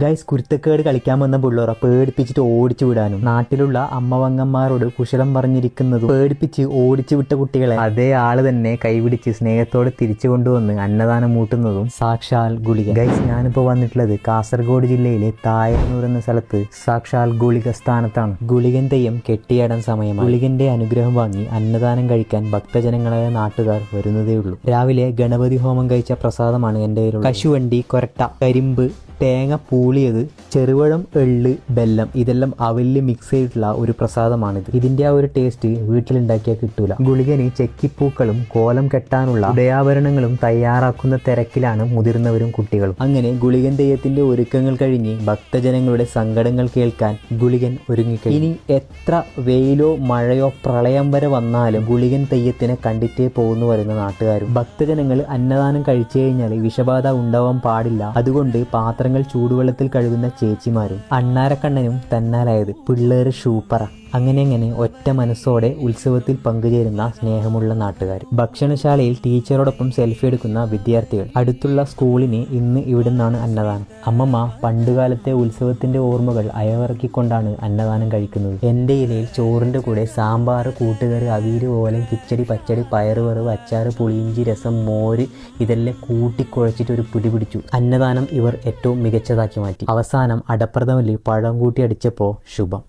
Guys, കുരുത്തക്കേട് കളിക്കാൻ വന്ന പിള്ളേർ പേടിപ്പിച്ചിട്ട് ഓടിച്ചു വിടാനും നാട്ടിലുള്ള അമ്മവങ്ങന്മാരോട് കുശലം പറഞ്ഞിരിക്കുന്നതും പേടിപ്പിച്ച് ഓടിച്ചു വിട്ട കുട്ടികളെ അതേ ആള് തന്നെ കൈപിടിച്ച് സ്നേഹത്തോടെ തിരിച്ചു കൊണ്ടുവന്ന് അന്നദാനം മൂട്ടുന്നതും സാക്ഷാൽ ഗുളികൻ. ഗൈസ്, ഞാനിപ്പോൾ വന്നിട്ടുള്ളത് കാസർഗോഡ് ജില്ലയിലെ തായന്നൂർ എന്ന സ്ഥലത്ത് സാക്ഷാൽ ഗുളിക സ്ഥാനത്താണ്. ഗുളികൻ തെയ്യം കെട്ടിയാടാൻ സമയമാണ്. ഗുളികന്റെ അനുഗ്രഹം വാങ്ങി അന്നദാനം കഴിക്കാൻ ഭക്തജനങ്ങളായ നാട്ടുകാർ വരുന്നതേ ഉള്ളൂ. രാവിലെ ഗണപതി ഹോമം കഴിച്ച പ്രസാദമാണ് എൻ്റെ കയ്യിലുള്ളത്. കശുവണ്ടി, കൊരട്ട, കരിമ്പ്, തേങ്ങ പൂളിയത്, ചെറുപഴം, എള്ള്, ബെല്ലം ഇതെല്ലാം അവലിൽ മിക്സ് ചെയ്തിട്ടുള്ള ഒരു പ്രസാദമാണിത്. ഇതിന്റെ ആ ഒരു ടേസ്റ്റ് വീട്ടിലുണ്ടാക്കിയാൽ കിട്ടൂല. ഗുളികന് ചെക്കിപ്പൂക്കളും കോലം കെട്ടാനുള്ള ഉദയാഭരണങ്ങളും തയ്യാറാക്കുന്ന തിരക്കിലാണ് മുതിർന്നവരും കുട്ടികളും. അങ്ങനെ ഗുളികൻ തെയ്യത്തിന്റെ ഒരുക്കങ്ങൾ കഴിഞ്ഞ് ഭക്തജനങ്ങളുടെ സങ്കടങ്ങൾ കേൾക്കാൻ ഗുളികൻ ഒരുങ്ങിക്കഴിഞ്ഞു. ഇനി എത്ര വെയിലോ മഴയോ പ്രളയം വരെ വന്നാലും ഗുളികൻ തെയ്യത്തിനെ കണ്ടിട്ടേ പോകുന്നു വരുന്ന നാട്ടുകാരും. ഭക്തജനങ്ങൾ അന്നദാനം കഴിച്ചു കഴിഞ്ഞാൽ വിഷബാധ ഉണ്ടാവാൻ പാടില്ല. അതുകൊണ്ട് പാത്രങ്ങൾ ചൂടുവെള്ളത്തിൽ കഴുകുന്ന ചേച്ചിമാരും അണ്ണാരക്കണ്ണനും തന്നാലായത് പിള്ളേര് ഷൂപ്പറ. അങ്ങനെ ഒറ്റ മനസ്സോടെ ഉത്സവത്തിൽ പങ്കുചേരുന്ന സ്നേഹമുള്ള നാട്ടുകാർ. ഭക്ഷണശാലയിൽ ടീച്ചറോടൊപ്പം സെൽഫി എടുക്കുന്ന വിദ്യാർത്ഥികൾ. അടുത്തുള്ള സ്കൂളിന് ഇന്ന് ഇവിടുന്നാണ് അന്നദാനം. അമ്മമ്മ പണ്ടുകാലത്തെ ഉത്സവത്തിന്റെ ഓർമ്മകൾ അയവിറക്കിക്കൊണ്ടാണ് അന്നദാനം കഴിക്കുന്നത്. എൻ്റെ ഇലയിൽ ചോറിന്റെ കൂടെ സാമ്പാർ, കൂട്ടുകറി, അവിയൽ, ഓലൻ, കിച്ചടി, പച്ചടി, പയറുവറവ്, അച്ചാറ്, പുളിയിഞ്ചി, രസം, മോര് ഇതെല്ലാം കൂട്ടിക്കുഴച്ചിട്ട് ഒരു പിടി പിടിച്ചു. അന്നദാനം ഇവർ ഏറ്റവും മികച്ചതാക്കി മാറ്റി. അവസാനം അടപ്രഥമനിൽ പഴം കൂട്ടി അടിച്ചപ്പോൾ ശുഭം.